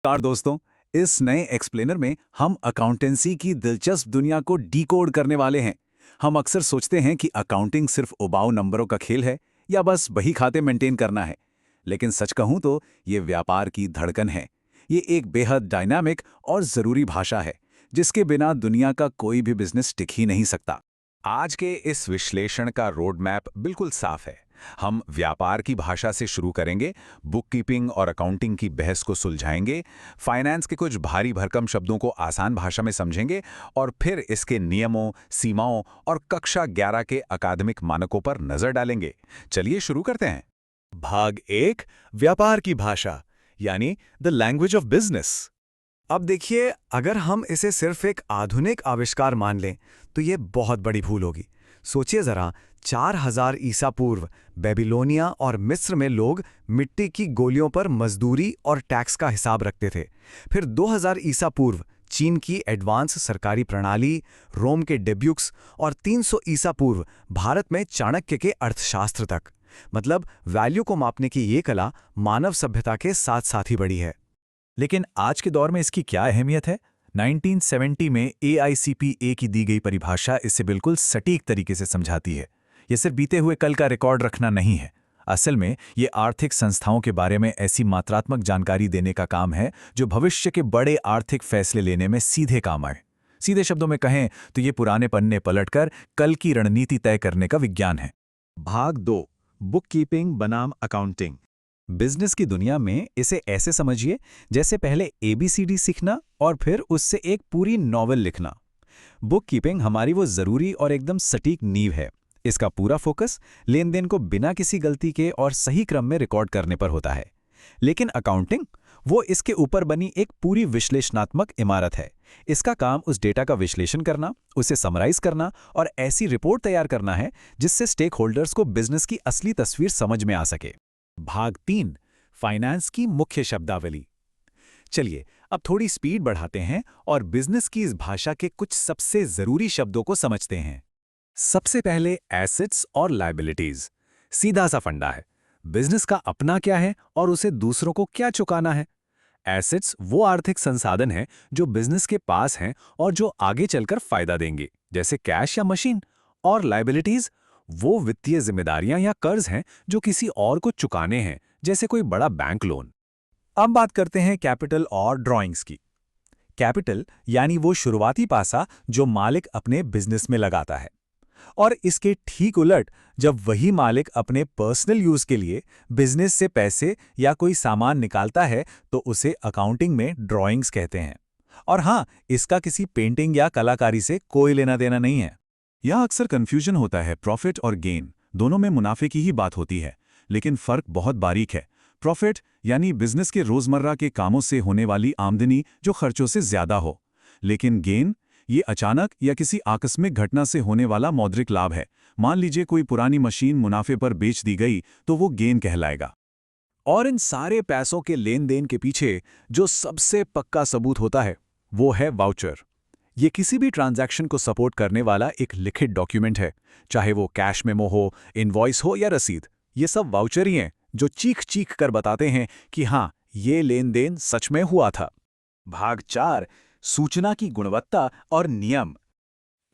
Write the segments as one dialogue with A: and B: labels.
A: नमस्कार दोस्तों। इस नए एक्सप्लेनर में हम अकाउंटेंसी की दिलचस्प दुनिया को डिकोड करने वाले हैं। हम अक्सर सोचते हैं कि अकाउंटिंग सिर्फ उबाऊ नंबरों का खेल है या बस बही खाते मेंटेन करना है। लेकिन सच कहूं तो ये व्यापार की धड़कन है। ये एक बेहद डायनामिक और ज़रूरी भाषा है जिसके बिना दुनिया का कोई भी बिजनेस टिक ही नहीं सकता। आज के इस विश्लेषण का रोड मैप बिल्कुल साफ है। हम व्यापार की भाषा से शुरू करेंगे, बुककीपिंग और अकाउंटिंग की बहस को सुलझाएंगे, फाइनेंस के कुछ भारी भरकम शब्दों को आसान भाषा में समझेंगे और फिर इसके नियमों, सीमाओं और कक्षा 11 के अकादमिक मानकों पर नजर डालेंगे। चलिए शुरू करते हैं।
B: भाग 1, व्यापार की भाषा यानी द लैंग्वेज ऑफ बिजनेस। अब देखिए, अगर हम इसे सिर्फ एक आधुनिक आविष्कार मान लें तो ये बहुत बड़ी भूल होगी। सोचिए जरा, 4000 ईसा पूर्व बेबीलोनिया और मिस्र में लोग मिट्टी की गोलियों पर मजदूरी और टैक्स का हिसाब रखते थे। फिर 2000 ईसा पूर्व चीन की एडवांस सरकारी प्रणाली, रोम के डेब्यूक्स और 300 ईसा पूर्व भारत में चाणक्य के अर्थशास्त्र तक। मतलब वैल्यू को मापने की ये कला मानव सभ्यता के साथ साथ ही बढ़ी है।
A: लेकिन आज के दौर में इसकी क्या अहमियत है? 1970 में AICPA की दी गई परिभाषा इसे बिल्कुल सटीक तरीके से समझाती है। ये सिर्फ बीते हुए कल का रिकॉर्ड रखना नहीं है। असल में ये आर्थिक संस्थाओं के बारे में ऐसी मात्रात्मक जानकारी देने का काम है जो भविष्य के बड़े आर्थिक फैसले लेने में सीधे काम आए। सीधे शब्दों में कहें तो ये पुराने पन्ने पलटकर कल की रणनीति तय करने का विज्ञान है।
B: भाग 2, बुककीपिंग बनाम अकाउंटिंग।
A: बिजनेस की दुनिया में इसे ऐसे समझिए जैसे पहले ABCD सीखना और फिर उससे एक पूरी नॉवेल लिखना। बुक कीपिंग हमारी वो जरूरी और एकदम सटीक नींव है। इसका पूरा फोकस लेन देन को बिना किसी गलती के और सही क्रम में रिकॉर्ड करने पर होता है। लेकिन अकाउंटिंग, वो इसके ऊपर बनी एक पूरी विश्लेषणात्मक इमारत है। इसका काम उस डेटा का विश्लेषण करना, उसे समराइज करना और ऐसी रिपोर्ट तैयार करना है जिससे स्टेक होल्डर्स को बिजनेस की असली तस्वीर समझ में आ सके।
B: भाग 3, फाइनेंस की मुख्य शब्दावली। चलिए अब थोड़ी स्पीड बढ़ाते हैं और बिजनेस की इस भाषा के कुछ सबसे जरूरी शब्दों को समझते हैं। सबसे पहले एसेट्स और लायबिलिटीज। सीधा सा फंडा है। बिजनेस का अपना क्या है और उसे दूसरों को क्या चुकाना है। एसेट्स वो आर्थिक संसाधन हैं जो बिजनेस के पास हैं और जो आगे चलकर फायदा देंगे, जैसे कैश या मशीन। और लायबिलिटीज वो वित्तीय जिम्मेदारियां या कर्ज हैं जो किसी और को चुकाने हैं, जैसे कोई बड़ा बैंक लोन। अब बात करते हैं कैपिटल और ड्राइंग्स की। कैपिटल यानी वो शुरुआती पासा जो मालिक अपने बिजनेस में लगाता है, और इसके ठीक उलट जब वही मालिक अपने पर्सनल यूज के लिए बिजनेस से पैसे या कोई सामान निकालता है तो उसे अकाउंटिंग में ड्राइंग्स कहते हैं। और हाँ, इसका किसी पेंटिंग या कलाकारी से कोई लेना देना नहीं है।
A: यह अक्सर कंफ्यूजन होता है। प्रॉफिट और गेन दोनों में मुनाफे की ही बात होती है, लेकिन फर्क बहुत बारीक है। प्रॉफिट यानी बिजनेस के रोजमर्रा के कामों से होने वाली आमदनी जो खर्चों से ज्यादा हो। लेकिन गेन ये अचानक या किसी आकस्मिक घटना से होने वाला मौद्रिक लाभ है। मान लीजिए कोई पुरानी मशीन मुनाफे पर बेच दी गई तो वो गेन कहलाएगा। और इन सारे पैसों के लेन देन के पीछे जो सबसे पक्का सबूत होता है वो है वाउचर। ये किसी भी ट्रांजैक्शन को सपोर्ट करने वाला एक लिखित डॉक्यूमेंट है, चाहे वो कैश मेमो हो, इनवॉइस हो या रसीद। ये सब वाउचर ही हैं जो चीख चीख कर बताते हैं कि हाँ, ये लेन देन सच में हुआ था।
B: भाग 4, सूचना की गुणवत्ता और नियम।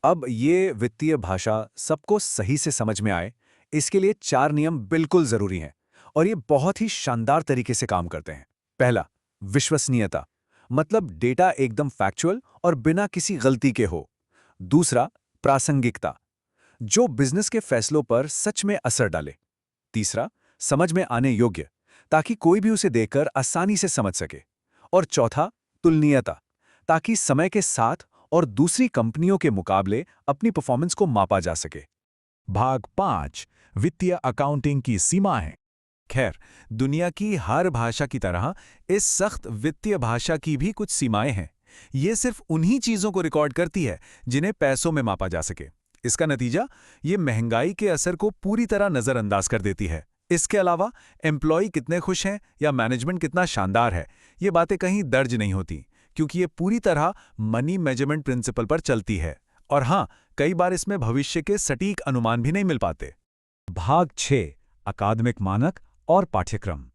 B: अब ये वित्तीय भाषा सबको सही से समझ में आए, इसके लिए 4 नियम बिल्कुल जरूरी हैं और ये बहुत ही शानदार तरीके से काम करते हैं। पहला, विश्वसनीयता, मतलब डेटा एकदम फैक्चुअल और बिना किसी गलती के हो। दूसरा, प्रासंगिकता, जो बिजनेस के फैसलों पर सच में असर डाले। तीसरा, समझ में आने योग्य, ताकि कोई भी उसे देखकर आसानी से समझ सके। और चौथा, तुलनीयता, ताकि समय के साथ और दूसरी कंपनियों के मुकाबले अपनी परफॉर्मेंस को मापा जा सके।
A: भाग 5, वित्तीय अकाउंटिंग की सीमाएं।
B: खैर, दुनिया की हर भाषा की तरह इस सख्त वित्तीय भाषा की भी कुछ सीमाएं हैं। ये सिर्फ उन्हीं चीजों को रिकॉर्ड करती है जिन्हें पैसों में मापा जा सके। इसका नतीजा, ये महंगाई के असर को पूरी तरह नजरअंदाज कर देती है। इसके अलावा एम्प्लॉय कितने खुश हैं या मैनेजमेंट कितना शानदार है, ये बातें कहीं दर्ज नहीं होती, क्योंकि ये पूरी तरह मनी मेजरमेंट प्रिंसिपल पर चलती है। और हाँ, कई बार इसमें भविष्य के सटीक अनुमान भी नहीं मिल पाते।
A: भाग 6, अकादमिक मानक और पाठ्यक्रम।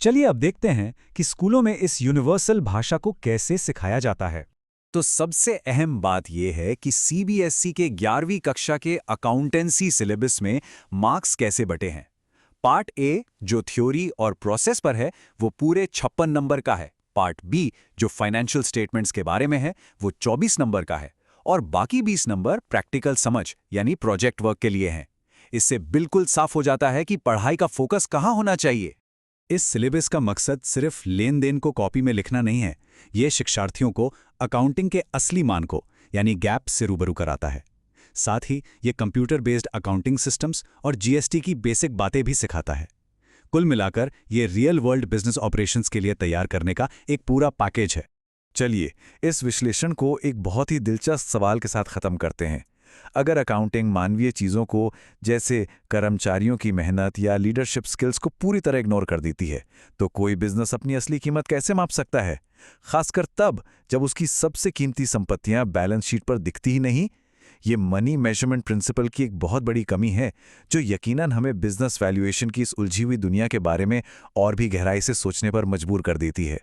B: चलिए अब देखते हैं कि स्कूलों में इस यूनिवर्सल भाषा को कैसे सिखाया जाता है।
A: तो सबसे अहम बात यह है कि सीबीएसई के 11वीं कक्षा के अकाउंटेंसी सिलेबस में मार्क्स कैसे बटे हैं। पार्ट ए जो थ्योरी और प्रोसेस पर है वो पूरे 56 नंबर का है। पार्ट बी जो फाइनेंशियल स्टेटमेंट्स के बारे में है वो 24 नंबर का है और बाकी 20 नंबर प्रैक्टिकल समझ यानी प्रोजेक्ट वर्क के लिए हैं। इससे बिल्कुल साफ हो जाता है कि पढ़ाई का फोकस कहाँ होना चाहिए।
B: इस सिलेबस का मकसद सिर्फ लेन देन को कॉपी में लिखना नहीं है, ये शिक्षार्थियों को अकाउंटिंग के असली मानकों यानी गैप से रूबरू कराता है। साथ ही ये कंप्यूटर बेस्ड अकाउंटिंग सिस्टम्स और जीएसटी की बेसिक बातें भी सिखाता है। कुल मिलाकर ये रियल वर्ल्ड बिजनेस ऑपरेशंस के लिए तैयार करने का एक पूरा पैकेज है।
A: चलिए इस विश्लेषण को एक बहुत ही दिलचस्प सवाल के साथ खत्म करते हैं। अगर अकाउंटिंग मानवीय चीज़ों को जैसे कर्मचारियों की मेहनत या लीडरशिप स्किल्स को पूरी तरह इग्नोर कर देती है तो कोई बिजनेस अपनी असली कीमत कैसे माप सकता है, खासकर तब जब उसकी सबसे कीमती संपत्तियां बैलेंस शीट पर दिखती ही नहीं। ये मनी मेजरमेंट प्रिंसिपल की एक बहुत बड़ी कमी है जो यकीनन हमें बिजनेस वैल्यूएशन की इस उलझी हुई दुनिया के बारे में और भी गहराई से सोचने पर मजबूर कर देती है।